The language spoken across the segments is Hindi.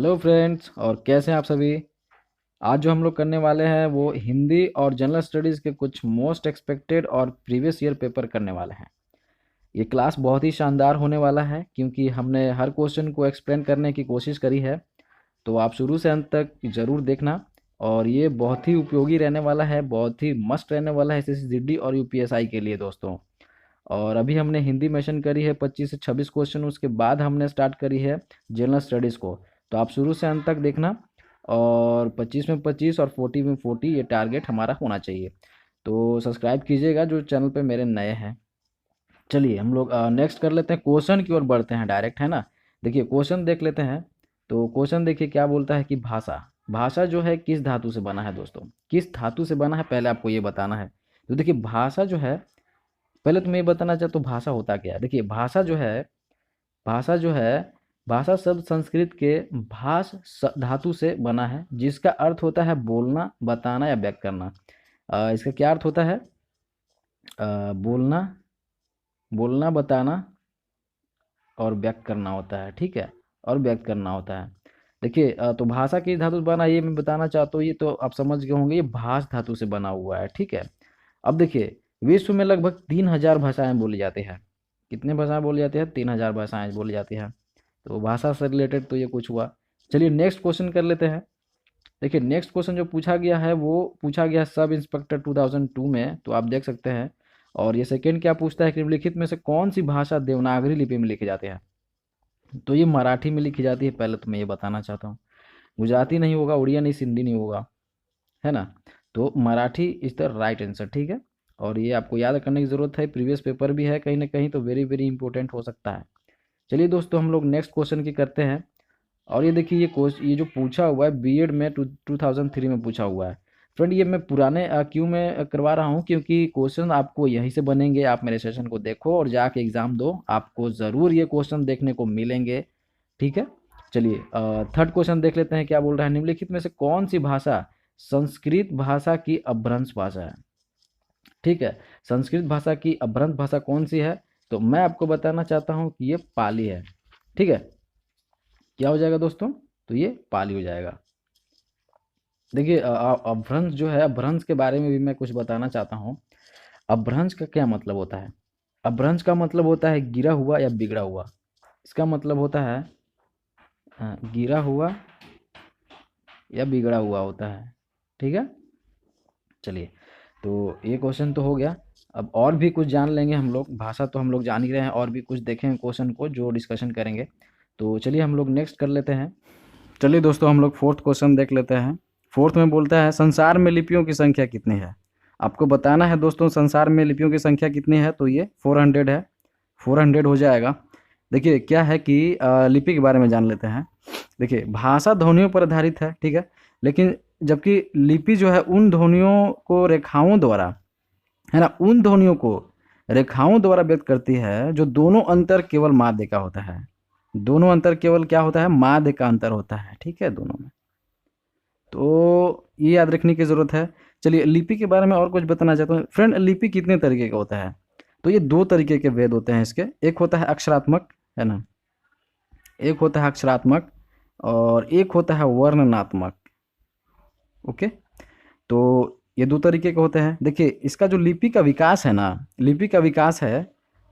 हेलो फ्रेंड्स, और कैसे हैं आप सभी। आज जो हम लोग करने वाले हैं वो हिंदी और जनरल स्टडीज़ के कुछ मोस्ट एक्सपेक्टेड और प्रीवियस ईयर पेपर करने वाले हैं। ये क्लास बहुत ही शानदार होने वाला है क्योंकि हमने हर क्वेश्चन को एक्सप्लेन करने की कोशिश करी है। तो आप शुरू से अंत तक ज़रूर देखना। और ये बहुत ही उपयोगी रहने वाला है, बहुत ही मस्त रहने वाला है एसएससी और यूपीएसआई के लिए दोस्तों। और अभी हमने हिंदी मेंशन करी है 25 से 26 क्वेश्चन, उसके बाद हमने स्टार्ट करी है जनरल स्टडीज़ को। तो आप शुरू से अंत तक देखना। और 25 में 25 और 40 में 40 ये टारगेट हमारा होना चाहिए। तो सब्सक्राइब कीजिएगा जो चैनल पे मेरे नए हैं। चलिए हम लोग नेक्स्ट कर लेते हैं, क्वेश्चन की ओर बढ़ते हैं डायरेक्ट, है ना। देखिए क्वेश्चन देख लेते हैं। तो क्वेश्चन देखिए क्या बोलता है कि भाषा भाषा जो है किस धातु से बना है दोस्तों, किस धातु से बना है पहले आपको ये बताना है। तो देखिए भाषा जो है, पहले तो मैं ये बताना चाहता हूँ भाषा होता क्या है। देखिए भाषा जो है भाषा शब्द संस्कृत के भाष धातु से बना है, जिसका अर्थ होता है बोलना, बताना या व्यक्त करना। इसका क्या अर्थ होता है? बोलना, बोलना, बताना और व्यक्त करना होता है, ठीक है। और व्यक्त करना होता है। देखिए तो भाषा किस धातु से बना है ये मैं बताना चाहता हूँ, ये तो आप समझ गए होंगे, ये भाष धातु से बना हुआ है, ठीक है। अब देखिए विश्व में लगभग 3000 भाषाएं बोली जाती है। कितने भाषाएं बोली जाती है? 3000 भाषाएं बोली जाती है। तो भाषा से रिलेटेड तो ये कुछ हुआ। चलिए नेक्स्ट क्वेश्चन कर लेते हैं। देखिए नेक्स्ट क्वेश्चन जो पूछा गया है वो पूछा गया सब इंस्पेक्टर 2002 में, तो आप देख सकते हैं। और ये सेकंड क्या पूछता है कि निम्नलिखित में से कौन सी भाषा देवनागरी लिपि में लिखी जाती है। तो ये मराठी में लिखी जाती है, पहले तो मैं ये बताना चाहता हूँ। गुजराती नहीं होगा, उड़िया नहीं, सिंधी नहीं होगा, है ना। तो Marathi is the right answer, ठीक है। और ये आपको याद करने की ज़रूरत है, प्रीवियस पेपर भी है कहीं ना कहीं, तो वेरी वेरी इंपॉर्टेंट हो सकता है। चलिए दोस्तों हम लोग नेक्स्ट क्वेश्चन की करते हैं। और ये देखिए ये जो पूछा हुआ है बीएड में 2003 में पूछा हुआ है। फ्रेंड ये मैं पुराने क्यों मैं करवा रहा हूँ, क्योंकि क्वेश्चन आपको यहीं से बनेंगे। आप मेरे सेशन को देखो और जाके एग्ज़ाम दो, आपको ज़रूर ये क्वेश्चन देखने को मिलेंगे, ठीक है। चलिए थर्ड क्वेश्चन देख लेते हैं क्या बोल रहा है। निम्नलिखित में से कौन सी भाषा संस्कृत भाषा की अपभ्रंश भाषा है, ठीक है। संस्कृत भाषा की अपभ्रंश भाषा कौन सी है? तो मैं आपको बताना चाहता हूँ कि ये पाली है, ठीक है। क्या हो जाएगा दोस्तों? तो ये पाली हो जाएगा। देखिए अपभ्रंश जो है, अपभ्रंश के बारे में भी मैं कुछ बताना चाहता हूँ। अपभ्रंश का क्या मतलब होता है? अपभ्रंश का मतलब होता है गिरा हुआ या बिगड़ा हुआ। इसका मतलब होता है गिरा हुआ या बिगड़ा हुआ होता है, ठीक है। चलिए तो ये क्वेश्चन तो हो गया। अब और भी कुछ जान लेंगे हम लोग, भाषा तो हम लोग जान ही रहे हैं, और भी कुछ देखेंगे क्वेश्चन को जो डिस्कशन करेंगे। तो चलिए हम लोग नेक्स्ट कर लेते हैं। चलिए दोस्तों हम लोग फोर्थ क्वेश्चन देख लेते हैं। फोर्थ में बोलता है संसार में लिपियों की संख्या कितनी है। आपको बताना है दोस्तों संसार में लिपियों की संख्या कितनी है। तो ये 400 है, 400 हो जाएगा। देखिए क्या है कि लिपि के बारे में जान लेते हैं। देखिए भाषा ध्वनियों पर आधारित है, ठीक है। लेकिन जबकि लिपि जो है उन ध्वनियों को रेखाओं द्वारा, है ना, उन ध्वनियों को रेखाओं द्वारा व्यक्त करती है जो दोनों अंतर केवल माध्य का होता है। दोनों अंतर केवल क्या होता है? माध्य का अंतर होता है, ठीक है, दोनों में। तो ये याद रखने की ज़रूरत है। चलिए लिपि के बारे में और कुछ बताना चाहता हूँ फ्रेंड। लिपि कितने तरीके का होता है? तो ये दो तरीके के वेद होते हैं इसके। एक होता है अक्षरात्मक, है ना, एक होता है अक्षरात्मक और एक होता है वर्णनात्मक। ओके, तो ये दो तरीके के होते हैं। देखिए इसका जो लिपि का विकास है ना, लिपि का विकास है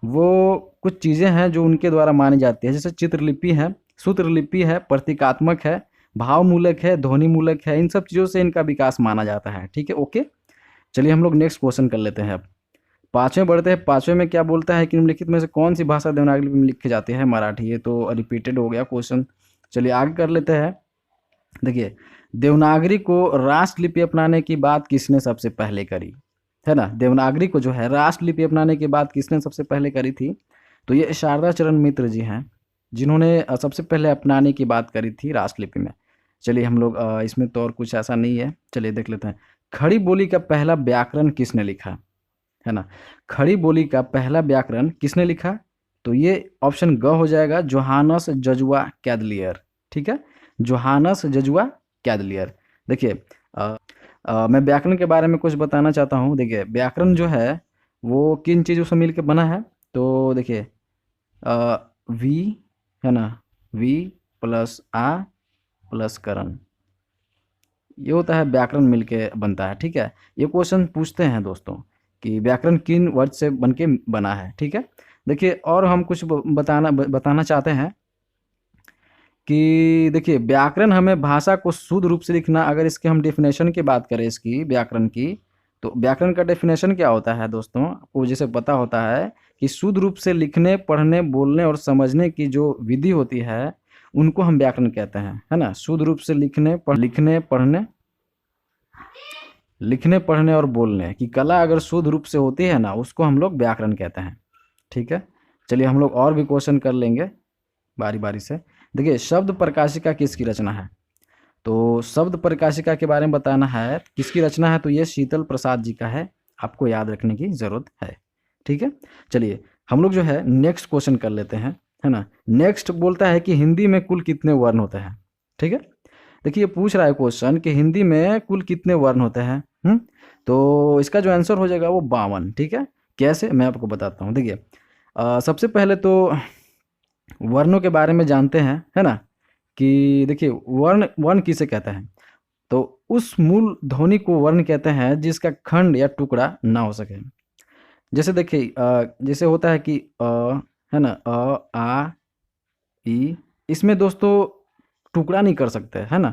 वो कुछ चीज़ें हैं जो उनके द्वारा मानी जाती है। जैसे चित्रलिपि है, सूत्रलिपि है, प्रतीकात्मक है, भावमूलक है, ध्वनिमूलक है। इन सब चीज़ों से इनका विकास माना जाता है, ठीक है। ओके, चलिए हम लोग नेक्स्ट क्वेश्चन कर लेते हैं। अब पाँचवें बढ़ते हैं। पाँचवें में क्या बोलता है कि निम्नलिखित में से कौन सी भाषा देवनागरी लिपि में लिखी जाती है? मराठी। ये तो रिपीटेड हो गया क्वेश्चन। चलिए आगे कर लेते हैं। देखिए देवनागरी को राष्ट्रलिपि अपनाने की बात किसने सबसे पहले करी, है ना। देवनागरी को जो है राष्ट्रलिपि अपनाने की बात किसने सबसे पहले करी थी? तो ये शारदा चरण मित्र जी हैं जिन्होंने सबसे पहले अपनाने की बात करी थी राष्ट्रलिपि में। चलिए हम लोग इसमें तो और कुछ ऐसा नहीं है, चलिए देख लेते हैं। खड़ी बोली का पहला व्याकरण किसने लिखा, है ना। खड़ी बोली का पहला व्याकरण किसने लिखा? तो ये ऑप्शन ग हो जाएगा, जोहानस जजुआ कैदलियर, ठीक है। जोहानस जजुआ कैदलियर। देखिए मैं व्याकरण के बारे में कुछ बताना चाहता हूँ। देखिए व्याकरण जो है वो किन चीज़ों से मिलकर बना है। तो देखिए वी, है ना, वी प्लस आ प्लस करण, ये होता है व्याकरण मिलके बनता है। ठीक है, ये क्वेश्चन पूछते हैं दोस्तों कि व्याकरण किन वर्ड से बनके बना है। ठीक है, देखिए और हम कुछ बताना चाहते हैं कि देखिए व्याकरण हमें भाषा को शुद्ध रूप से लिखना, अगर इसके हम डेफिनेशन की बात करें इसकी व्याकरण की, तो व्याकरण का डेफिनेशन क्या होता है दोस्तों, आपको जैसे पता होता है कि शुद्ध रूप से लिखने, पढ़ने, बोलने और समझने की जो विधि होती है उनको हम व्याकरण कहते हैं, है ना। शुद्ध रूप से लिखने पढ़ने और बोलने की कला अगर शुद्ध रूप से होती है ना, उसको हम लोग व्याकरण कहते हैं। ठीक है, चलिए हम लोग और भी क्वेश्चन कर लेंगे बारी बारी से। देखिए शब्द प्रकाशिका किसकी रचना है, तो शब्द प्रकाशिका के बारे में बताना है किसकी रचना है, तो ये शीतल प्रसाद जी का है, आपको याद रखने की ज़रूरत है। ठीक है, चलिए हम लोग जो है नेक्स्ट क्वेश्चन कर लेते हैं, है ना। नेक्स्ट बोलता है कि हिंदी में कुल कितने वर्ण होते हैं। ठीक है, देखिए ये पूछ रहा है क्वेश्चन कि हिंदी में कुल कितने वर्ण होते हैं। तो इसका जो आंसर हो जाएगा वो 52। ठीक है, कैसे मैं आपको बताता हूँ। देखिए सबसे पहले तो वर्णों के बारे में जानते हैं, है ना, कि देखिए वर्ण वर्ण किसे कहते हैं, तो उस मूल ध्वनि को वर्ण कहते हैं जिसका खंड या टुकड़ा ना हो सके। जैसे देखिए जैसे होता है कि है ना, आ ई, इसमें दोस्तों टुकड़ा नहीं कर सकते, है ना।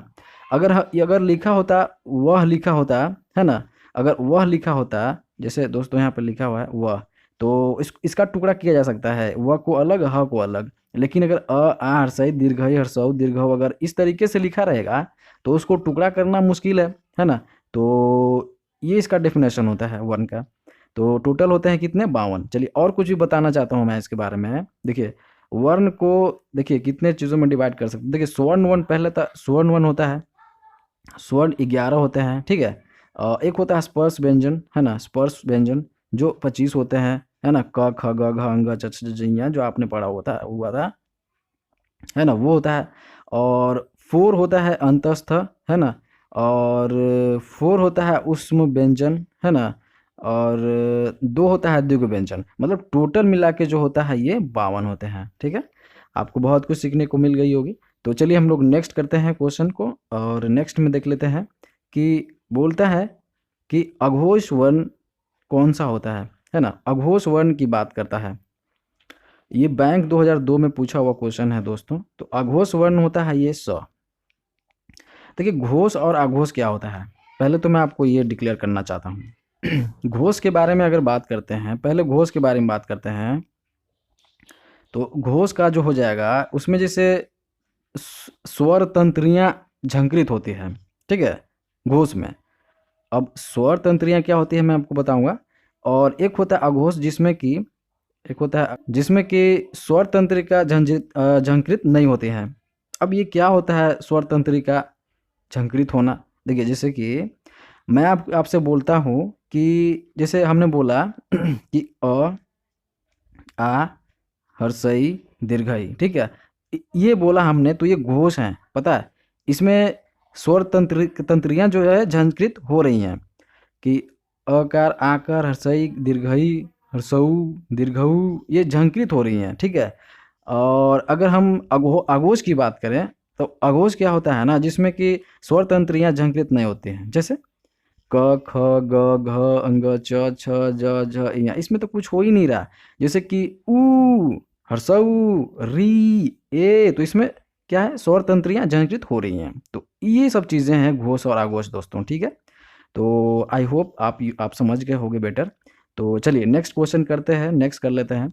अगर लिखा होता, वह लिखा होता, है ना, अगर वह लिखा होता, जैसे दोस्तों यहाँ पर लिखा हुआ है वह, तो इसका टुकड़ा किया जा सकता है, वह को अलग, ह को अलग। लेकिन अगर आ हर्षई दीर्घई हर्षऊ दीर्घऊ अगर इस तरीके से लिखा रहेगा तो उसको टुकड़ा करना मुश्किल है ना। तो ये इसका डेफिनेशन होता है वर्ण का। तो टोटल होते हैं कितने, 52। चलिए और कुछ भी बताना चाहता हूँ मैं इसके बारे में। देखिए वर्ण को देखिए कितने चीज़ों में डिवाइड कर सकते हैं। देखिए स्वर्ण वर्ण, पहले था स्वर्ण वर्ण होता है, स्वर्ण 11 होते हैं। ठीक है, एक होता है स्पर्श व्यंजन, है ना, स्पर्श व्यंजन जो 25 होते हैं, है ना, क ख ग घ अंग च छ ज ञ जो आपने पढ़ा हुआ था, है ना, वो होता है। और 4 होता है अंतस्थ, है ना, और 4 होता है उष्म व्यंजन, है ना, और 2 होता है द्विगु व्यंजन। मतलब टोटल मिला के जो होता है ये 52 होते हैं। ठीक है, आपको बहुत कुछ सीखने को मिल गई होगी। तो चलिए हम लोग नेक्स्ट करते हैं क्वेश्चन को, और नेक्स्ट में देख लेते हैं कि बोलता है कि अघोष वर्ण कौन सा होता है ना। अघोष वर्ण की बात करता है, ये बैंक 2002 में पूछा हुआ क्वेश्चन है दोस्तों। तो अघोष वर्ण होता है ये स। देखिए घोष और अघोष क्या होता है, पहले तो मैं आपको ये डिक्लेयर करना चाहता हूँ। घोष के बारे में अगर बात करते हैं, पहले घोष के बारे में बात करते हैं, तो घोष का जो हो जाएगा उसमें जैसे स्वर तंत्रियाँ झंकृत होती हैं। ठीक है, घोष में अब स्वर तंत्रियाँ क्या होती है मैं आपको बताऊंगा। और एक होता है अघोष जिसमें कि स्वर तंत्रिका झंकृत नहीं होती हैं। अब ये क्या होता है स्वर तंत्रिका झंकृत होना, देखिए जैसे कि मैं आपसे बोलता हूँ कि जैसे हमने बोला कि आ हर्षई दीर्घई, ठीक है, ये बोला हमने तो ये घोष हैं, पता है। इसमें स्वर तंत्रियाँ जो है झंकृत हो रही हैं कि अकार आकार हर्षई दीर्घई हर्षऊ दीर्घऊ ये झंकृत हो रही हैं। ठीक है, और अगर हम अघोष की बात करें तो अघोष क्या होता है ना, जिसमें कि स्वर तंत्रियाँ झंकृत नहीं होती हैं। जैसे क ख ग घ अंग च छ ज झ ञ, इसमें तो कुछ हो ही नहीं रहा। जैसे कि ऊ हर्षऊ री ए, तो इसमें क्या है, स्वर तंत्रियाँ झंकृत हो रही हैं। तो ये सब चीज़ें हैं घोष और आघोष दोस्तों। ठीक है, तो आई होप आप समझ गए होंगे बेटर। तो चलिए नेक्स्ट क्वेश्चन करते हैं, नेक्स्ट कर लेते हैं।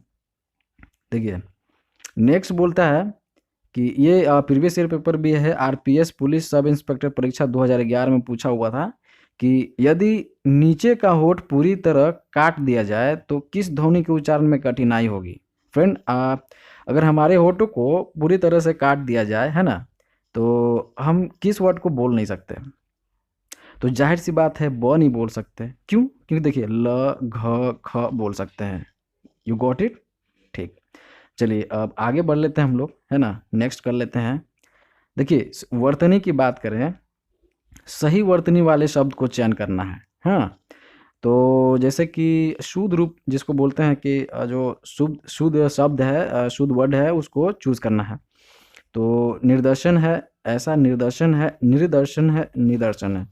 देखिए नेक्स्ट बोलता है कि ये प्रीवियस ईयर पेपर भी है, आरपीएस पुलिस सब इंस्पेक्टर परीक्षा 2011 में पूछा हुआ था कि यदि नीचे का होठ पूरी तरह काट दिया जाए तो किस ध्वनि के उच्चारण में कठिनाई होगी। फ्रेंड अगर हमारे होठों को पूरी तरह से काट दिया जाए, है ना, तो हम किस वर्ड को बोल नहीं सकते। तो जाहिर सी बात है ब नहीं बोल सकते, क्यों, क्योंकि देखिए ल घ ख बोल सकते हैं। यू गॉट इट, ठीक। चलिए अब आगे बढ़ लेते हैं हम लोग, है ना, नेक्स्ट कर लेते हैं। देखिए वर्तनी की बात करें, सही वर्तनी वाले शब्द को चयन करना है। हाँ, तो जैसे कि शुद्ध रूप जिसको बोलते हैं कि जो शुद्ध शब्द है, शुद्ध वर्ड है, उसको चूज करना है। तो निदर्शन है, ऐसा निदर्शन है।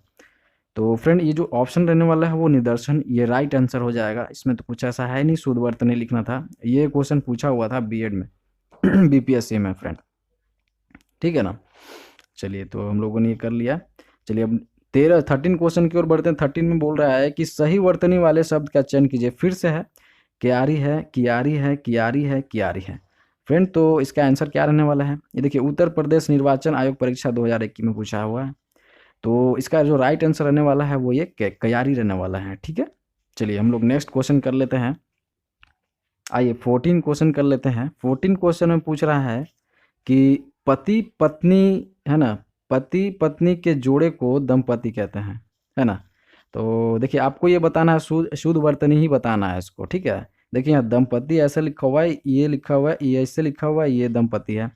तो फ्रेंड ये जो ऑप्शन रहने वाला है वो निदर्शन, ये राइट आंसर हो जाएगा। इसमें तो कुछ ऐसा है नहीं, शुद्ध वर्तनी लिखना था। ये क्वेश्चन पूछा हुआ था बीएड में बीपीएससी में फ्रेंड, ठीक है ना। चलिए तो हम लोगों ने ये कर लिया। चलिए अब 13 क्वेश्चन की ओर बढ़ते हैं। 13 में बोल रहा है कि सही वर्तनी वाले शब्द का चयन कीजिए। फिर से है क्यारी है, कियारी है, कियारी है, कियारी है। फ्रेंड तो इसका आंसर क्या रहने वाला है? ये देखिए, उत्तर प्रदेश निर्वाचन आयोग परीक्षा 2021 में पूछा हुआ है। तो इसका जो राइट आंसर रहने वाला है वो ये कयारी रहने वाला है, ठीक है। चलिए हम लोग नेक्स्ट क्वेश्चन कर लेते हैं। आइए 14 क्वेश्चन कर लेते हैं। 14 क्वेश्चन में पूछ रहा है कि पति पत्नी, है ना, पति पत्नी के जोड़े को दंपति कहते हैं, है ना। तो देखिए आपको ये बताना है, शुद्ध वर्तनी ही बताना है इसको, ठीक है। देखिए यहाँ दंपति ऐसा लिखा हुआ है, ये लिखा हुआ है, ये ऐसे लिखा हुआ है, ये दंपति है।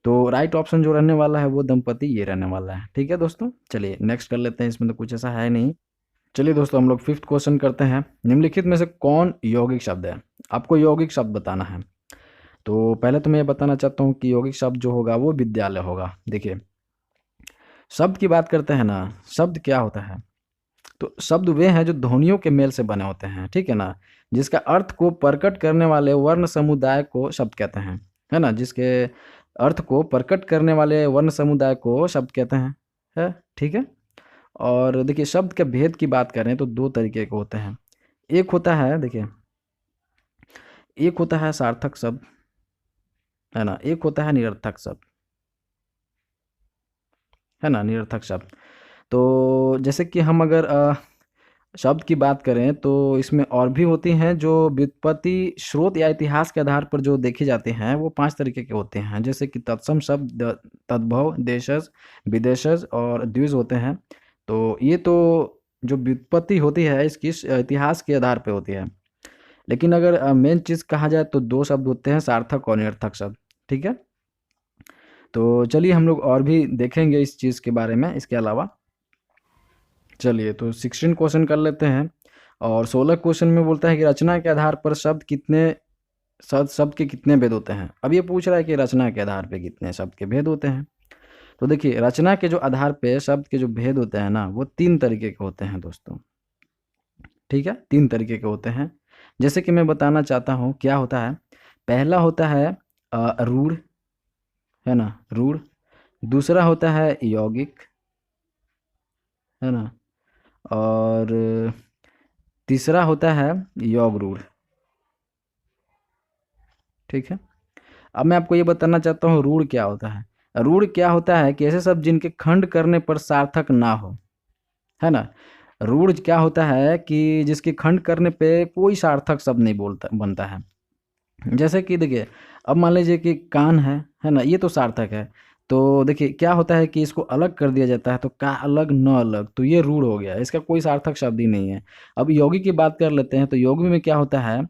तो राइट ऑप्शन जो रहने वाला है वो दंपति ये रहने वाला है, ठीक है दोस्तों। चलिए नेक्स्ट कर लेते हैं, इसमें तो कुछ ऐसा है नहीं। चलिए दोस्तों हम लोग 5th क्वेश्चन करते हैं। निम्नलिखित में से कौन यौगिक शब्द है? आपको यौगिक शब्द बताना है। तो पहले तो मैं ये बताना चाहता हूँ कि यौगिक शब्द जो होगा वो विद्यालय होगा। देखिए शब्द की बात करते हैं ना, शब्द क्या होता है? तो शब्द वे हैं जो ध्वनियों के मेल से बने होते हैं, ठीक है ना। जिसका अर्थ को प्रकट करने वाले वर्ण समुदाय को शब्द कहते हैं, है ना। जिसके अर्थ को प्रकट करने वाले वर्ण समुदाय को शब्द कहते हैं, है, ठीक है। और देखिए शब्द के भेद की बात करें तो दो तरीके के होते हैं। एक होता है, देखिए एक होता है सार्थक शब्द, है ना, एक होता है निरर्थक शब्द, है ना, निरर्थक शब्द। तो जैसे कि हम अगर शब्द की बात करें तो इसमें और भी होती हैं जो व्युत्पत्ति, स्रोत या इतिहास के आधार पर जो देखे जाते हैं वो 5 तरीके के होते हैं। जैसे कि तत्सम शब्द, तद्भव, देशज, विदेशज और द्विज होते हैं। तो ये तो जो व्युत्पत्ति होती है इसकी इतिहास के आधार पे होती है। लेकिन अगर मेन चीज़ कहा जाए तो 2 शब्द होते हैं, सार्थक और निरर्थक शब्द, ठीक है। तो चलिए हम लोग और भी देखेंगे इस चीज़ के बारे में इसके अलावा। चलिए तो 16 क्वेश्चन कर लेते हैं। और 16 क्वेश्चन में बोलता है कि रचना के आधार पर शब्द के कितने भेद होते हैं। अब ये पूछ रहा है कि रचना के आधार पे कितने शब्द के भेद होते हैं। तो देखिए रचना के जो आधार पे शब्द के जो भेद होते हैं ना वो 3 तरीके के होते हैं दोस्तों, ठीक है, 3 तरीके के होते हैं। जैसे कि मैं बताना चाहता हूँ क्या होता है। पहला होता है रूढ़, है ना, रूढ़। दूसरा होता है यौगिक, है ना, और तीसरा होता है योग रूढ़, ठीक है। अब मैं आपको ये बताना चाहता हूँ रूढ़ क्या होता है। रूढ़ क्या होता है कि ऐसे शब्द जिनके खंड करने पर सार्थक ना हो, है ना। रूढ़ क्या होता है कि जिसके खंड करने पे कोई सार्थक शब्द नहीं बोलता बनता है। जैसे कि देखिए अब मान लीजिए कि कान है ना, ये तो सार्थक है। तो देखिए क्या होता है कि इसको अलग कर दिया जाता है, तो का अलग न अलग, तो ये रूढ़ हो गया, इसका कोई सार्थक शब्द ही नहीं है। अब योगी की बात कर लेते हैं। तो योगी में क्या होता है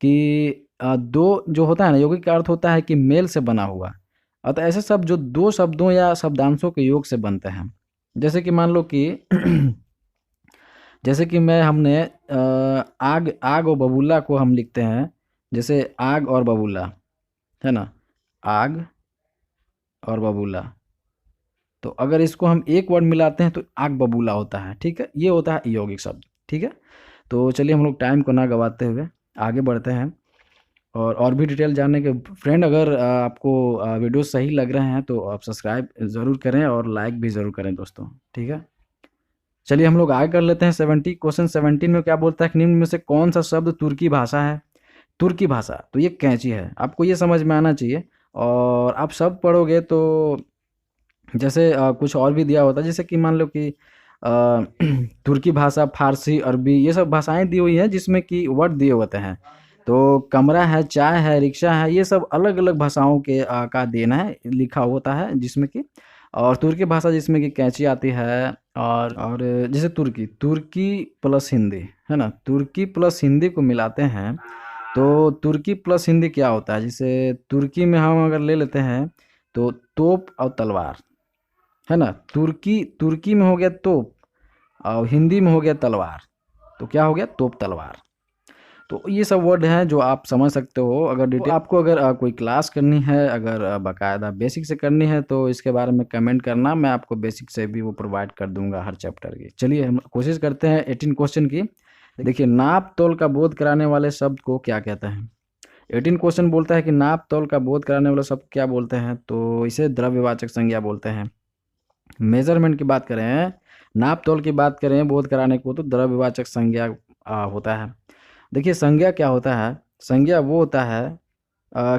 कि दो जो होता है ना, योगी का अर्थ होता है कि मेल से बना हुआ। अतः ऐसे शब्द जो 2 शब्दों या शब्दांशों के योग से बनते हैं। जैसे कि मान लो कि जैसे कि मैं हमने आग आग और बबूला को हम लिखते हैं। जैसे आग और बबूला, है ना, आग और बबूला। तो अगर इसको हम एक वर्ड मिलाते हैं तो आग बबूला होता है, ठीक है। ये होता है यौगिक शब्द, ठीक है। तो चलिए हम लोग टाइम को ना गवाते हुए आगे बढ़ते हैं और भी डिटेल जानने के। फ्रेंड अगर आपको वीडियो सही लग रहे हैं तो आप सब्सक्राइब ज़रूर करें और लाइक भी ज़रूर करें दोस्तों, ठीक है। चलिए हम लोग आगे कर लेते हैं। 17 में क्या बोलता है कि निम्न में से कौन सा शब्द तुर्की भाषा है? तुर्की भाषा तो ये कैंची है, आपको ये समझ में आना चाहिए। और आप शब्द पढ़ोगे तो जैसे कुछ और भी दिया होता है, जैसे कि मान लो कि तुर्की भाषा, फारसी, अरबी, ये सब भाषाएं दी हुई हैं जिसमें कि वर्ड दिए होते हैं। तो कमरा है, चाय है, रिक्शा है, ये सब अलग अलग भाषाओं के का देन है, लिखा होता है जिसमें कि। और तुर्की भाषा जिसमें कि कैंची आती है। और जैसे तुर्की तुर्की प्लस हिंदी, है ना, तुर्की प्लस हिंदी को मिलाते हैं तो तुर्की प्लस हिंदी क्या होता है। जैसे तुर्की में हम अगर ले लेते हैं तो तोप और तलवार, है ना। तुर्की तुर्की में हो गया तोप और हिंदी में हो गया तलवार, तो क्या हो गया, तोप तलवार। तो ये सब वर्ड हैं जो आप समझ सकते हो। अगर डिटेल आपको अगर कोई क्लास करनी है, अगर बाकायदा बेसिक से करनी है, तो इसके बारे में कमेंट करना, मैं आपको बेसिक से भी वो प्रोवाइड कर दूंगा हर चैप्टर की। चलिए हम कोशिश करते हैं 18 क्वेश्चन की। देखिए, नाप तोल का बोध कराने वाले शब्द को क्या कहते हैं। 18 क्वेश्चन बोलता है कि नाप तोल का बोध कराने वाला शब्द क्या बोलते हैं, तो इसे द्रव्यवाचक संज्ञा बोलते हैं। मेजरमेंट की बात करें, नाप तोल की बात करें बोध कराने को, तो द्रव्यवाचक संज्ञा होता है। देखिए, संज्ञा क्या होता है। संज्ञा वो होता है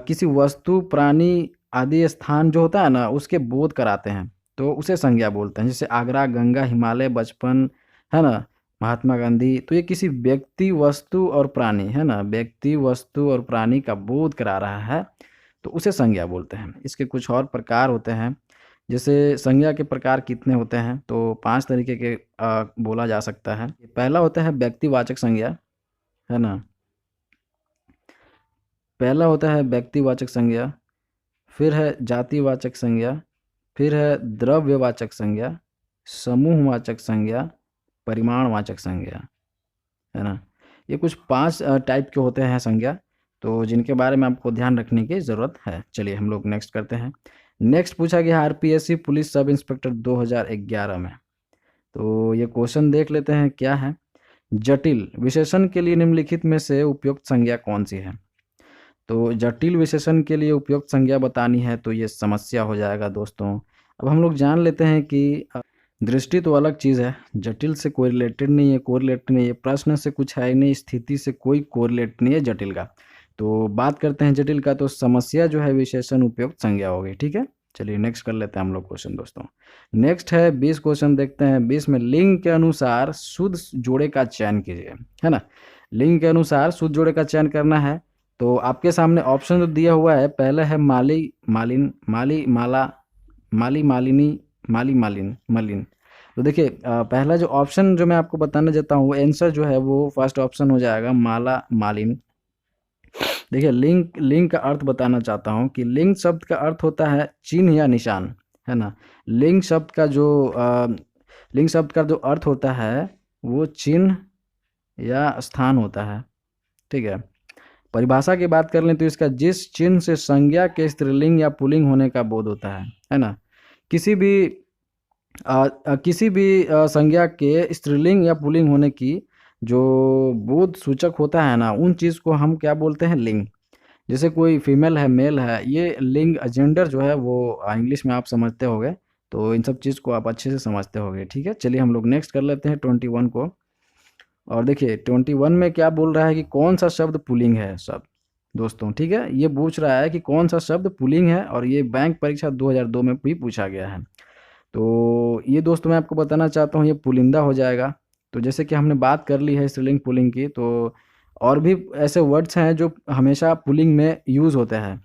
किसी वस्तु, प्राणी आदि स्थान जो होता है ना, उसके बोध कराते हैं, तो उसे संज्ञा बोलते हैं। जैसे आगरा, गंगा, हिमालय, बचपन, है ना, महात्मा गांधी। तो ये किसी व्यक्ति, वस्तु और प्राणी, है ना, व्यक्ति, वस्तु और प्राणी का बोध करा रहा है, तो उसे संज्ञा बोलते हैं। इसके कुछ और प्रकार होते हैं। जैसे संज्ञा के प्रकार कितने होते हैं, तो 5 तरीके के बोला जा सकता है। पहला होता है व्यक्तिवाचक संज्ञा, है ना। पहला होता है व्यक्तिवाचक संज्ञा, फिर है जातिवाचक संज्ञा, फिर है द्रव्यवाचक संज्ञा, समूहवाचक संज्ञा, परिमाणवाचक संज्ञा, है ना। ये कुछ 5 टाइप के होते हैं संज्ञा, तो जिनके बारे में आपको ध्यान रखने की ज़रूरत है। चलिए हम लोग नेक्स्ट करते हैं। नेक्स्ट पूछा गया आरपीएससी पुलिस सब इंस्पेक्टर 2011 में। तो ये क्वेश्चन देख लेते हैं क्या है। जटिल विशेषण के लिए निम्नलिखित में से उपयुक्त संज्ञा कौन सी है। तो जटिल विशेषण के लिए उपयुक्त संज्ञा बतानी है, तो ये समस्या हो जाएगा दोस्तों। अब हम लोग जान लेते हैं कि दृष्टि तो अलग चीज़ है, जटिल से कोई रिलेटेड नहीं है, कोरिलेटेड नहीं है, प्रश्न से कुछ है ही नहीं, स्थिति से कोई कोरिलेट नहीं है जटिल का। तो बात करते हैं जटिल का, तो समस्या जो है विशेषण उपयुक्त संज्ञा होगी। ठीक है, चलिए नेक्स्ट कर लेते हैं हम लोग क्वेश्चन दोस्तों। नेक्स्ट है 20 क्वेश्चन, देखते हैं 20 में लिंग के अनुसार शुद्ध जोड़े का चयन कीजिए, है ना। लिंग के अनुसार शुद्ध जोड़े का चयन करना है, तो आपके सामने ऑप्शन जो दिया हुआ है, पहला है माली, मालिन, माली, माला, माली, मालिनी, माली, मालिन, मलिन। तो देखिए पहला जो ऑप्शन जो मैं आपको बताने जाता हूँ, आंसर जो है वो फर्स्ट ऑप्शन हो जाएगा, माला, मालिन। देखिए, लिंग, लिंग का अर्थ बताना चाहता हूँ कि लिंग शब्द का अर्थ होता है चिन्ह या निशान, है ना। लिंग शब्द का जो लिंग शब्द का जो अर्थ होता है वो चिन्ह या स्थान होता है। ठीक है, परिभाषा की बात कर लें तो इसका जिस चिन्ह से संज्ञा के स्त्रीलिंग या पुल्लिंग होने का बोध होता है ना। किसी भी संज्ञा के स्त्रीलिंग या पुल्लिंग होने की जो बोध सूचक होता है ना, उन चीज़ को हम क्या बोलते हैं, लिंग। जैसे कोई फीमेल है, मेल है, ये लिंग, जेंडर जो है वो इंग्लिश में आप समझते होंगे, तो इन सब चीज़ को आप अच्छे से समझते होंगे। ठीक है, चलिए हम लोग नेक्स्ट कर लेते हैं 21 को। और देखिए 21 में क्या बोल रहा है कि कौन सा शब्द पुल्लिंग है शब्द दोस्तों। ठीक है, ये पूछ रहा है कि कौन सा शब्द पुल्लिंग है, और ये बैंक परीक्षा 2002 में भी पूछा गया है। तो ये दोस्तों मैं आपको बताना चाहता हूँ, ये पुलिंदा हो जाएगा। तो जैसे कि हमने बात कर ली है स्त्रीलिंग पुल्लिंग की, तो और भी ऐसे वर्ड्स हैं जो हमेशा पुल्लिंग में यूज़ होते हैं।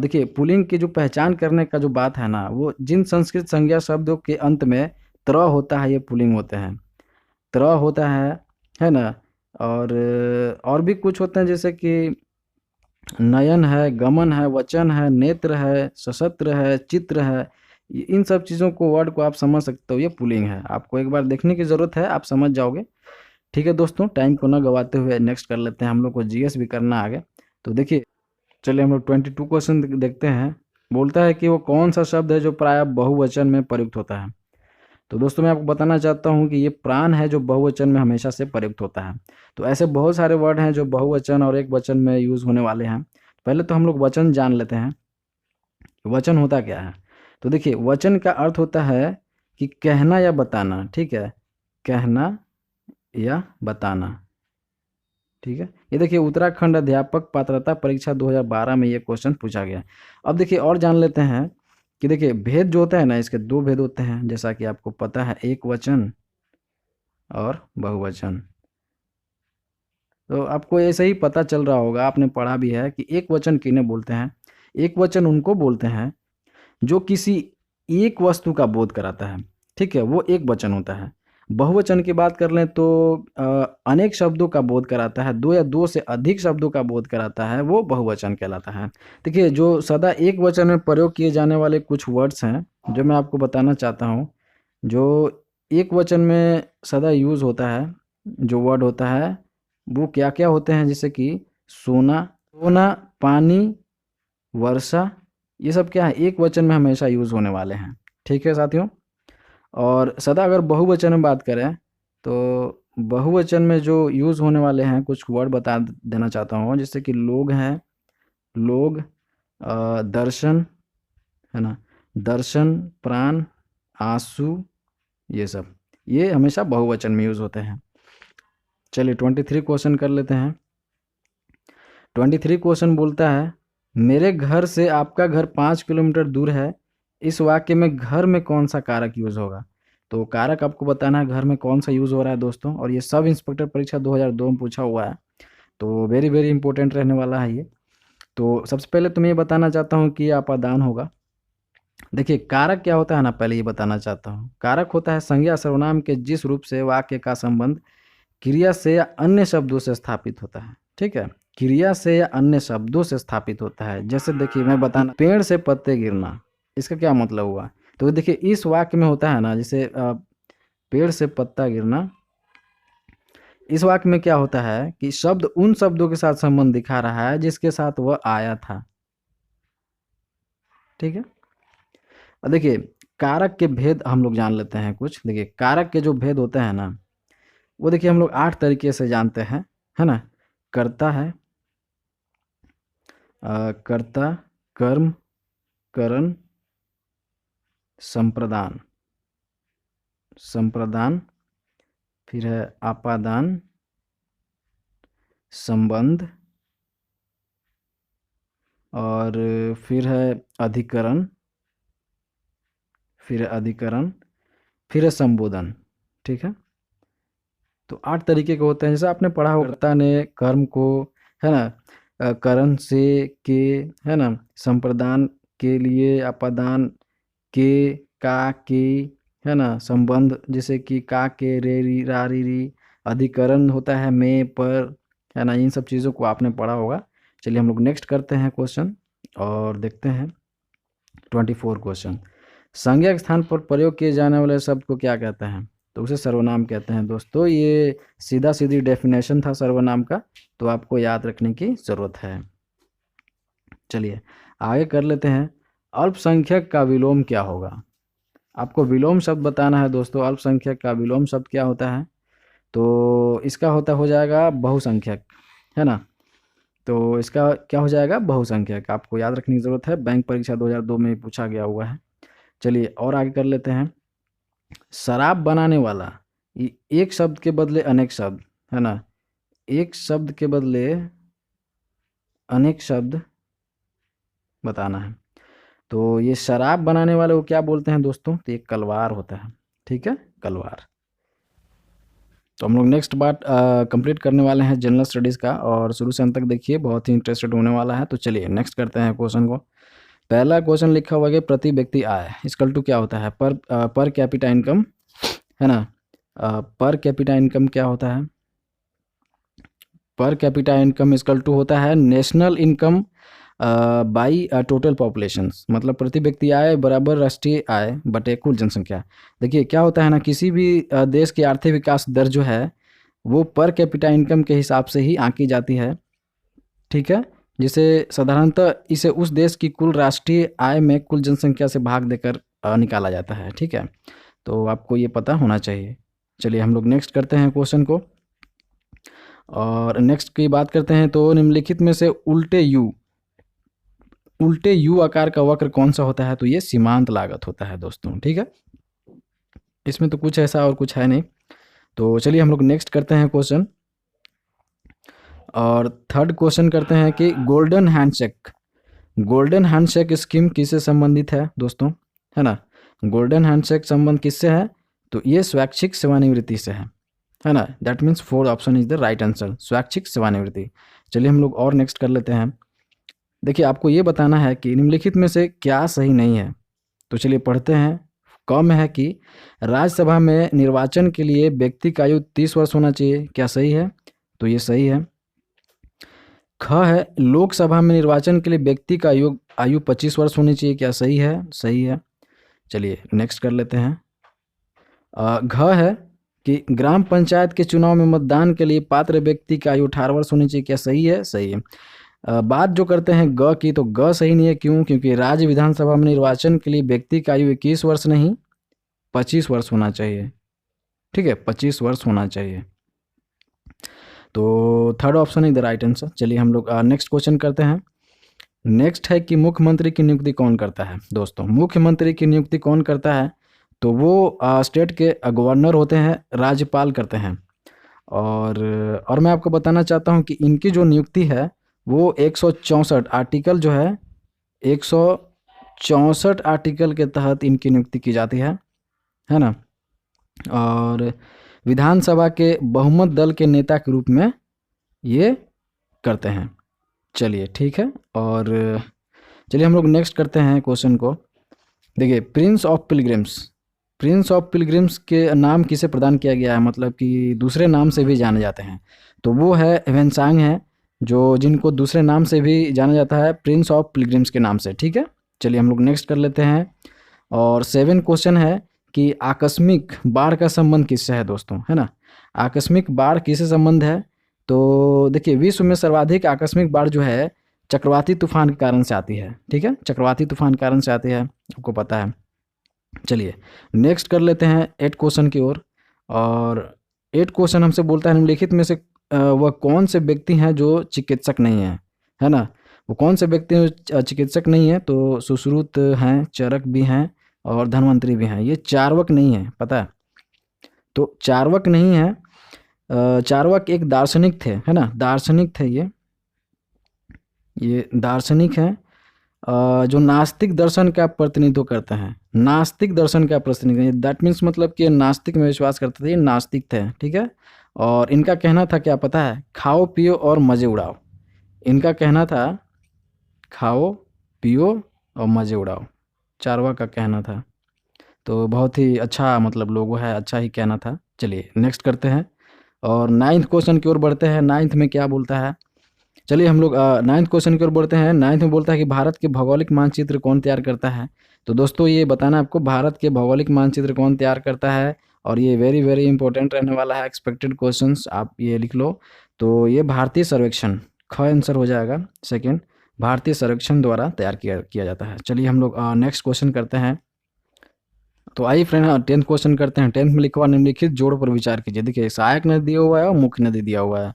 देखिए, पुल्लिंग की जो पहचान करने का जो बात है ना, वो जिन संस्कृत संज्ञा शब्दों के अंत में त्र होता है, ये पुल्लिंग होते हैं। त्र होता है ना। और भी कुछ होते हैं, जैसे कि नयन है, गमन है, वचन है, नेत्र है, सशस्त्र है, चित्र है। इन सब चीज़ों को, वर्ड को आप समझ सकते हो, ये पुल्लिंग है। आपको एक बार देखने की ज़रूरत है, आप समझ जाओगे। ठीक है दोस्तों, टाइम को ना गवाते हुए नेक्स्ट कर लेते हैं, हम लोग को जीएस भी करना आगे। तो देखिए, चलिए हम लोग 22 क्वेश्चन देखते हैं। बोलता है कि वो कौन सा शब्द है जो प्रायः बहुवचन में प्रयुक्त होता है। तो दोस्तों मैं आपको बताना चाहता हूँ कि ये प्राण है जो बहुवचन में हमेशा से प्रयुक्त होता है। तो ऐसे बहुत सारे वर्ड हैं जो बहुवचन और एक वचन में यूज़ होने वाले हैं। पहले तो हम लोग वचन जान लेते हैं, वचन होता क्या है। तो देखिए, वचन का अर्थ होता है कि कहना या बताना। ठीक है, कहना या बताना। ठीक है, ये देखिए उत्तराखंड अध्यापक पात्रता परीक्षा 2012 में ये क्वेश्चन पूछा गया। अब देखिए और जान लेते हैं कि देखिए भेद जो होता है ना, इसके 2 भेद होते हैं, जैसा कि आपको पता है, एक वचन और बहुवचन। तो आपको ऐसे ही पता चल रहा होगा, आपने पढ़ा भी है कि एक वचन किन्हें बोलते हैं। एक वचन उनको बोलते हैं जो किसी एक वस्तु का बोध कराता है। ठीक है, वो एक वचन होता है। बहुवचन की बात कर लें तो अनेक शब्दों का बोध कराता है, 2 या 2 से अधिक शब्दों का बोध कराता है, वो बहुवचन कहलाता है। देखिए, जो सदा एक वचन में प्रयोग किए जाने वाले कुछ वर्ड्स हैं, जो मैं आपको बताना चाहता हूँ। जो एक वचन में सदा यूज़ होता है, जो वर्ड होता है वो क्या क्या होते हैं, जैसे कि सोना, सोना, पानी, वर्षा, ये सब क्या है, एक वचन में हमेशा यूज होने वाले हैं। ठीक है साथियों। और सदा अगर बहुवचन में बात करें तो बहुवचन में जो यूज होने वाले हैं कुछ वर्ड बता देना चाहता हूँ, जैसे कि लोग हैं, लोग, दर्शन, है ना, दर्शन, प्राण, आंसू, ये सब, ये हमेशा बहुवचन में यूज होते हैं। चलिए 23 क्वेश्चन कर लेते हैं। 23 क्वेश्चन बोलता है, मेरे घर से आपका घर 5 किलोमीटर दूर है, इस वाक्य में घर में कौन सा कारक यूज होगा। तो कारक आपको बताना है घर में कौन सा यूज हो रहा है दोस्तों, और ये सब इंस्पेक्टर परीक्षा 2002 में पूछा हुआ है, तो वेरी वेरी इंपॉर्टेंट रहने वाला है ये। तो सबसे पहले तो मैं ये बताना चाहता हूँ कि ये अपादान होगा। देखिए कारक क्या होता है ना, पहले ये बताना चाहता हूँ। कारक होता है संज्ञा सर्वनाम के जिस रूप से वाक्य का संबंध क्रिया से या अन्य शब्दों से स्थापित होता है। ठीक है, क्रिया से या अन्य शब्दों से स्थापित होता है। जैसे देखिए मैं बताना, पेड़ से पत्ते गिरना, इसका क्या मतलब हुआ। तो देखिए इस वाक्य में होता है ना, जैसे पेड़ से पत्ता गिरना, इस वाक्य में क्या होता है कि शब्द उन शब्दों के साथ संबंध दिखा रहा है जिसके साथ वह आया था। ठीक है, और देखिए कारक के भेद हम लोग जान लेते हैं कुछ। देखिए कारक के जो भेद होते हैं ना, वो देखिए हम लोग 8 तरीके से जानते हैं, है ना। कर्ता है, कर्ता, कर्म, करण, संप्रदान, संप्रदान, फिर है आपादान, संबंध, और फिर है अधिकरण, फिर है अधिकरण, फिर है संबोधन। ठीक है, तो 8 तरीके के होते हैं। जैसे आपने पढ़ा होगा, कर्ता ने कर्म को, है ना, करण से, के, है ना, संप्रदान के लिए, अपादान के, का, के, है ना, संबंध जैसे कि का, के, रे, री, रा, री, री, अधिकरण होता है में, पर, है ना, इन सब चीज़ों को आपने पढ़ा होगा। चलिए हम लोग नेक्स्ट करते हैं क्वेश्चन और देखते हैं 24 क्वेश्चन। संज्ञा के स्थान पर प्रयोग किए जाने वाले शब्द को क्या कहते हैं। तो उसे सर्वनाम कहते हैं दोस्तों। ये सीधा सीधी डेफिनेशन था सर्वनाम का, तो आपको याद रखने की ज़रूरत है। चलिए आगे कर लेते हैं। अल्पसंख्यक का विलोम क्या होगा। आपको विलोम शब्द बताना है दोस्तों। अल्पसंख्यक का विलोम शब्द क्या होता है, तो इसका हो जाएगा बहुसंख्यक, है ना। तो इसका क्या हो जाएगा, बहुसंख्यक। आपको याद रखने की ज़रूरत है, बैंक परीक्षा 2002 में पूछा गया हुआ है। चलिए और आगे कर लेते हैं। शराब बनाने वाला, ये एक शब्द के बदले अनेक शब्द, है ना, एक शब्द के बदले अनेक शब्द बताना है। तो ये शराब बनाने वाले को क्या बोलते हैं दोस्तों, तो ये कलवार होता है। ठीक है, कलवार। तो हम लोग नेक्स्ट बात कंप्लीट करने वाले हैं जनरल स्टडीज़ का, और शुरू से अंत तक देखिए, बहुत ही इंटरेस्टेड होने वाला है। तो चलिए नेक्स्ट करते हैं क्वेश्चन को। पहला क्वेश्चन लिखा हुआ है कि प्रति व्यक्ति आय इक्वल टू क्या होता है, पर कैपिटा इनकम, है ना। पर कैपिटा इनकम क्या होता है, per capita income equal to होता है national income by total population, मतलब प्रति व्यक्ति आय बराबर राष्ट्रीय आय बटे कुल जनसंख्या। देखिए क्या होता है ना, किसी भी देश की आर्थिक विकास दर जो है वो पर कैपिटा इनकम के हिसाब से ही आंकी जाती है। ठीक है, जिसे साधारणतः इसे उस देश की कुल राष्ट्रीय आय में कुल जनसंख्या से भाग देकर निकाला जाता है। ठीक है, तो आपको ये पता होना चाहिए। चलिए हम लोग नेक्स्ट करते हैं क्वेश्चन को, और नेक्स्ट की बात करते हैं। तो निम्नलिखित में से उल्टे यू आकार का वक्र कौन सा होता है, तो ये सीमांत लागत होता है दोस्तों। ठीक है, इसमें तो कुछ ऐसा और कुछ है नहीं। तो चलिए हम लोग नेक्स्ट करते हैं क्वेश्चन, और थर्ड क्वेश्चन करते हैं कि गोल्डन हैंडशेक स्कीम किससे संबंधित है दोस्तों, है ना। गोल्डन हैंडशेक संबंध किससे है, तो ये स्वैच्छिक सेवानिवृत्ति से है ना। That means 4 option is the right answer, स्वैच्छिक सेवानिवृत्ति। चलिए हम लोग और नेक्स्ट कर लेते हैं। देखिए आपको ये बताना है कि निम्नलिखित में से क्या सही नहीं है। तो चलिए पढ़ते हैं। क में है कि राज्यसभा में निर्वाचन के लिए व्यक्ति का आयु 30 वर्ष होना चाहिए, क्या सही है, तो ये सही है। ख है लोकसभा में निर्वाचन के लिए व्यक्ति का आयु 25 वर्ष होनी चाहिए, क्या सही है, सही है। चलिए नेक्स्ट कर लेते हैं। घ है कि ग्राम पंचायत के चुनाव में मतदान के लिए पात्र व्यक्ति की आयु 18 वर्ष होनी चाहिए। क्या सही है? सही है। बात जो करते हैं ग की, तो ग सही नहीं है। क्यों? क्योंकि राज्य विधानसभा में निर्वाचन के लिए व्यक्ति की आयु 21 वर्ष नहीं 25 वर्ष होना चाहिए। ठीक है, 25 वर्ष होना चाहिए। तो third option is the right answer. चलिए हम लोग नेक्स्ट क्वेश्चन करते हैं। नेक्स्ट है कि मुख्यमंत्री की नियुक्ति कौन करता है? दोस्तों, मुख्यमंत्री की नियुक्ति कौन करता है? तो वो स्टेट के गवर्नर होते हैं, राज्यपाल करते हैं। और मैं आपको बताना चाहता हूं कि इनकी जो नियुक्ति है वो 164 आर्टिकल जो है 164 आर्टिकल के तहत इनकी नियुक्ति की जाती है ना। और विधानसभा के बहुमत दल के नेता के रूप में ये करते हैं। चलिए ठीक है, और चलिए हम लोग नेक्स्ट करते हैं क्वेश्चन को। देखिए, प्रिंस ऑफ पिलग्रिम्स के नाम किसे प्रदान किया गया है, मतलब कि दूसरे नाम से भी जाने जाते हैं। तो वो है ह्वेनसांग है, जो जिनको दूसरे नाम से भी जाना जाता है प्रिंस ऑफ पिलग्रिम्स के नाम से। ठीक है, चलिए हम लोग नेक्स्ट कर लेते हैं। और 7 क्वेश्चन है कि आकस्मिक बाढ़ का संबंध किससे है दोस्तों, है ना। आकस्मिक बाढ़ किससे संबंध है? तो देखिए, विश्व में सर्वाधिक आकस्मिक बाढ़ जो है चक्रवाती तूफान के कारण से आती है। ठीक है, चक्रवाती तूफान के कारण से आती है, आपको पता है। चलिए नेक्स्ट कर लेते हैं 8 क्वेश्चन की ओर। और 8 क्वेश्चन हमसे बोलता है निम्नलिखित में से वह कौन से व्यक्ति हैं जो चिकित्सक नहीं है ना। वो कौन से व्यक्ति हैं जो चिकित्सक नहीं है? तो सुश्रुत हैं, चरक भी हैं और धन्वंतरी भी हैं। ये चार्वक नहीं है, पता है। तो चार्वक नहीं है। चार्वक एक दार्शनिक थे, है ना, दार्शनिक थे ये दार्शनिक हैं जो नास्तिक दर्शन का प्रतिनिधित्व करते हैं। नास्तिक दर्शन का प्रतिनिधित्व, दैट मीन्स मतलब कि नास्तिक में विश्वास करते थे, ये नास्तिक थे। ठीक है, और इनका कहना था, क्या पता है? खाओ पियो और मज़े उड़ाओ। इनका कहना था खाओ पियो और मज़े उड़ाओ, चार्वाक का कहना था। तो बहुत ही अच्छा मतलब लोगो है, अच्छा ही कहना था। चलिए नेक्स्ट करते हैं और 9th क्वेश्चन की ओर बढ़ते हैं। 9th में क्या बोलता है? चलिए हम लोग 9th क्वेश्चन की ओर बढ़ते हैं। 9th में बोलता है कि भारत के भौगोलिक मानचित्र कौन तैयार करता है? तो दोस्तों ये बताना आपको, भारत के भौगोलिक मानचित्र कौन तैयार करता है। और ये वेरी वेरी इंपॉर्टेंट रहने वाला है, एक्सपेक्टेड क्वेश्चंस, आप ये लिख लो। तो ये भारतीय सर्वेक्षण, ख आंसर हो जाएगा सेकेंड, भारतीय सर्वेक्षण द्वारा तैयार किया जाता है। चलिए हम लोग नेक्स्ट क्वेश्चन करते हैं। तो आइए फ्रेंड 10th क्वेश्चन करते हैं। 10th में लिखा हुआ निम्नलिखित जोड़ पर विचार कीजिए। देखिए, सहायक नदी दिया हुआ है और मुख्य नदी दिया हुआ है।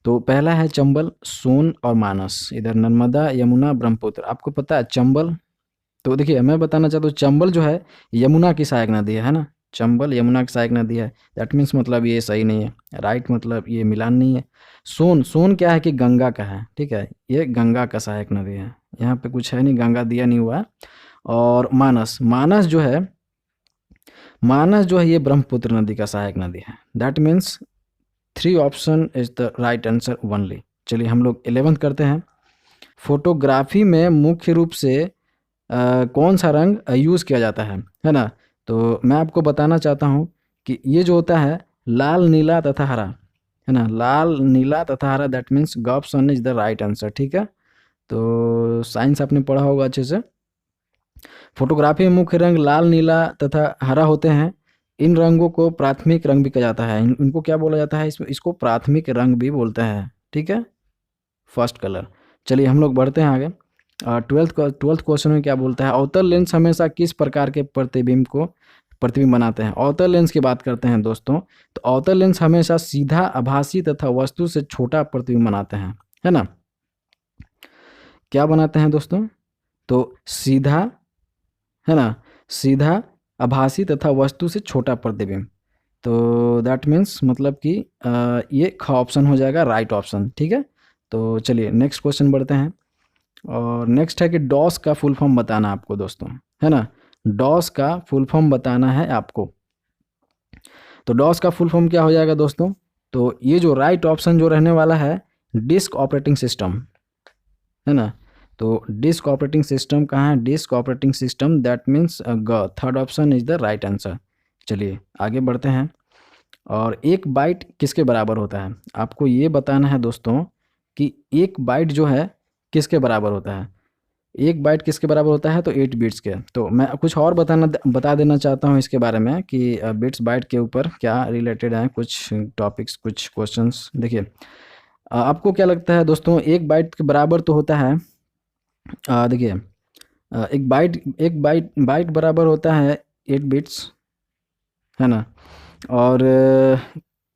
तो पहला है चंबल, सोन और मानस, इधर नर्मदा, यमुना, ब्रह्मपुत्र। आपको पता है चंबल, तो देखिए मैं बताना चाहता हूँ चंबल जो है यमुना की सहायक नदी है ना। चंबल यमुना की सहायक नदी है, दैट मीन्स मतलब ये सही नहीं है, राइट, मतलब ये मिलान नहीं है। सोन, सोन क्या है कि गंगा का है। ठीक है, ये गंगा का सहायक नदी है, यहाँ पे कुछ है नहीं, गंगा दिया नहीं हुआ है। और मानस, मानस जो है ये ब्रह्मपुत्र नदी का सहायक नदी है। That means 3 option is the right answer only. चलिए हम लोग 11th करते हैं। फोटोग्राफी में मुख्य रूप से कौन सा रंग यूज़ किया जाता है ना। तो मैं आपको बताना चाहता हूँ कि ये जो होता है लाल, नीला तथा हरा, है ना, लाल, नीला तथा हरा, दैट मीन्स ग option is the right answer. ठीक है, तो साइंस आपने पढ़ा होगा अच्छे से। फोटोग्राफी में मुख्य रंग लाल, नीला तथा हरा होते हैं। इन रंगों को प्राथमिक रंग भी कहा जाता है। इनको क्या बोला जाता है? इसको प्राथमिक रंग भी बोलते हैं। ठीक है, फर्स्ट कलर। चलिए हम लोग बढ़ते हैं आगे। 12th क्वेश्चन में क्या बोलता है? अवतल लेंस हमेशा किस प्रकार के प्रतिबिंब बनाते हैं? अवतल लेंस की बात करते हैं दोस्तों, तो अवतल लेंस हमेशा सीधा, आभासी तथा वस्तु से छोटा प्रतिबिंब बनाते हैं, है ना। क्या बनाते हैं दोस्तों? तो सीधा, है ना, सीधा, आभासी तथा वस्तु से छोटा प्रतिबिंब। तो दैट मीन्स मतलब कि ये ख ऑप्शन हो जाएगा राइट ऑप्शन। ठीक है, तो चलिए नेक्स्ट क्वेश्चन बढ़ते हैं। और नेक्स्ट है कि डॉस का फुल फॉर्म बताना आपको दोस्तों, है ना। डॉस का फुल फॉर्म बताना है आपको। तो डॉस का फुल फॉर्म क्या हो जाएगा दोस्तों? तो ये जो राइट ऑप्शन जो रहने वाला है डिस्क ऑपरेटिंग सिस्टम, है ना। तो डिस्क ऑपरेटिंग सिस्टम कहाँ है? Disk operating system, that means ग, third option is the right answer. चलिए आगे बढ़ते हैं। और 1 बाइट किसके बराबर होता है? आपको ये बताना है दोस्तों कि 1 बाइट जो है किसके बराबर होता है। एक बाइट किसके बराबर होता है, तो 8 बिट्स के। तो मैं कुछ और बता देना चाहता हूँ इसके बारे में कि बिट्स बाइट के ऊपर क्या रिलेटेड हैं कुछ टॉपिक्स, कुछ क्वेश्चंस। देखिए आपको क्या लगता है दोस्तों, एक बाइट के बराबर तो होता है, देखिए एक बाइट बराबर होता है 8 बिट्स, है ना। और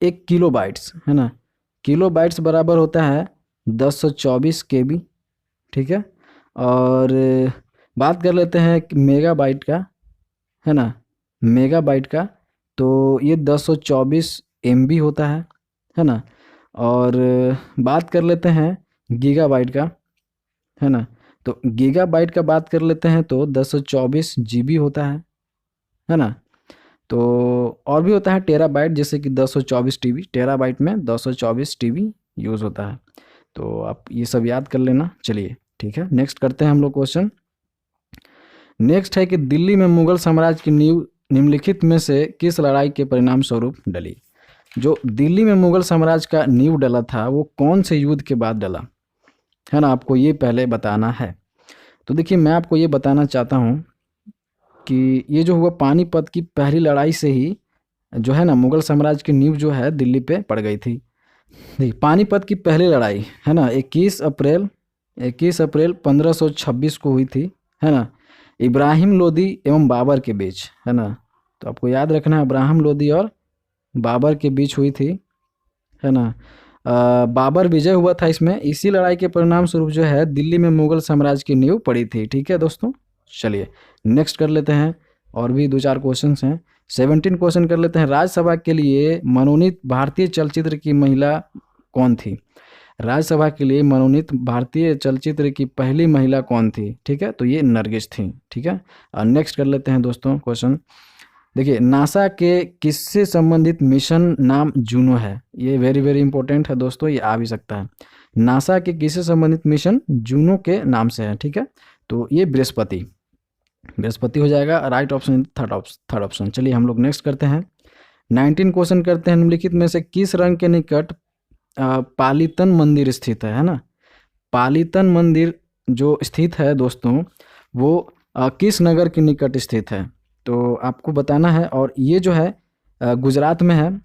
1 किलो बाइट्स, है ना, किलो बाइट्स बराबर होता है 1024 KB, ठीक है। और बात कर लेते हैं मेगा बाइट का, है ना, मेगा बाइट का, तो ये 1024 MB होता है ना। और बात कर लेते हैं गीगा बाइट का, है ना, तो गीगा बाइट का बात कर लेते हैं तो 1024 GB होता है ना। तो और भी होता है टेरा बाइट, जैसे कि 1024 TB, टेरा बाइट में 1024 TB यूज़ होता है। तो आप ये सब याद कर लेना। चलिए ठीक है, नेक्स्ट करते हैं हम लोग क्वेश्चन। नेक्स्ट है कि दिल्ली में मुगल साम्राज्य की नींव निम्नलिखित में से किस लड़ाई के परिणाम स्वरूप डली। जो दिल्ली में मुगल साम्राज्य का नींव डला था वो कौन से युद्ध के बाद डला, है ना, आपको ये पहले बताना है। तो देखिए मैं आपको ये बताना चाहता हूँ कि ये जो हुआ पानीपत की पहली लड़ाई से ही जो है ना मुगल साम्राज्य की नींव जो है दिल्ली पे पड़ गई थी। देखिए पानीपत की पहली लड़ाई, है ना, 21 अप्रैल 1526 को हुई थी, है ना, इब्राहिम लोदी एवं बाबर के बीच, है ना। तो आपको याद रखना है इब्राहिम लोदी और बाबर के बीच हुई थी, है ना। बाबर विजय हुआ था इसमें। इसी लड़ाई के परिणाम स्वरूप जो है दिल्ली में मुगल साम्राज्य की नींव पड़ी थी, ठीक है दोस्तों। चलिए नेक्स्ट कर लेते हैं, और भी 2-4 क्वेश्चंस हैं। 17 क्वेश्चन कर लेते हैं। राज्यसभा के लिए मनोनीत भारतीय चलचित्र की महिला कौन थी। राज्यसभा के लिए मनोनीत भारतीय चलचित्र की पहली महिला कौन थी, ठीक है, तो ये नरगिस थी, ठीक है। और नेक्स्ट कर लेते हैं दोस्तों क्वेश्चन। देखिए नासा के किससे संबंधित मिशन नाम जूनो है। ये वेरी वेरी इंपॉर्टेंट है दोस्तों, ये आ भी सकता है। नासा के किससे संबंधित मिशन जूनो के नाम से है, ठीक है। तो ये बृहस्पति हो जाएगा राइट ऑप्शन, थर्ड ऑप्शन। चलिए हम लोग नेक्स्ट करते हैं। 19 क्वेश्चन करते हैं। निम्नलिखित में से किस रंग के निकट पालीतन मंदिर स्थित है ना। पालीतन मंदिर जो स्थित है दोस्तों वो किस नगर के निकट स्थित है, तो आपको बताना है। और ये जो है गुजरात में है,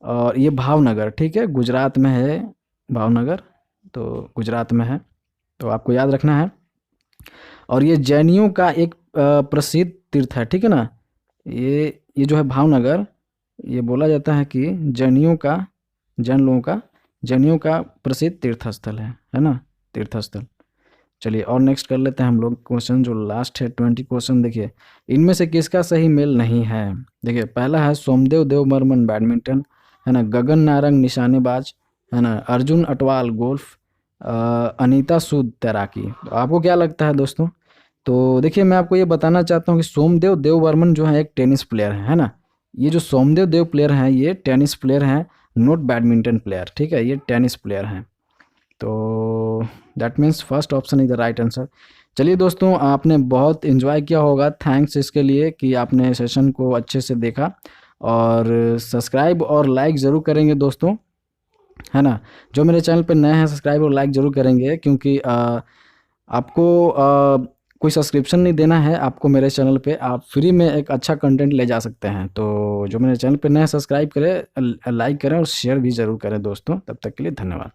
और ये भावनगर, ठीक है, गुजरात में है भावनगर, तो गुजरात में है, तो आपको याद रखना है। और ये जैनियों का एक प्रसिद्ध तीर्थ है, ठीक है ना। ये जो है भावनगर, ये बोला जाता है कि जैनियों का प्रसिद्ध तीर्थ स्थल है ना, तीर्थ स्थल। चलिए और नेक्स्ट कर लेते हैं हम लोग क्वेश्चन जो लास्ट है 20 क्वेश्चन। देखिए इनमें से किसका सही मेल नहीं है। देखिए पहला है सोमदेव देवबर्मन बैडमिंटन, है ना, गगन नारंग निशानेबाज, है ना, अर्जुन अटवाल गोल्फ, अनीता सूद तैराकी। तो आपको क्या लगता है दोस्तों। तो देखिए मैं आपको ये बताना चाहता हूँ कि सोमदेव देवबर्मन जो है एक टेनिस प्लेयर है ना। ये जो सोमदेव देव प्लेयर हैं ये टेनिस प्लेयर हैं, नॉट बैडमिंटन प्लेयर, ठीक है, ये टेनिस प्लेयर हैं। तो that means first option is the right answer. चलिए दोस्तों आपने बहुत इन्जॉय किया होगा, थैंक्स इसके लिए कि आपने सेशन को अच्छे से देखा। और सब्सक्राइब और लाइक ज़रूर करेंगे दोस्तों, है ना। जो मेरे चैनल पर नए हैं सब्सक्राइब और लाइक ज़रूर करेंगे, क्योंकि आपको कोई सब्सक्रिप्शन नहीं देना है आपको। मेरे चैनल पे आप फ्री में एक अच्छा कंटेंट ले जा सकते हैं। तो जो मेरे चैनल पे नए सब्सक्राइब करें, लाइक करें और शेयर भी ज़रूर करें दोस्तों। तब तक के लिए धन्यवाद।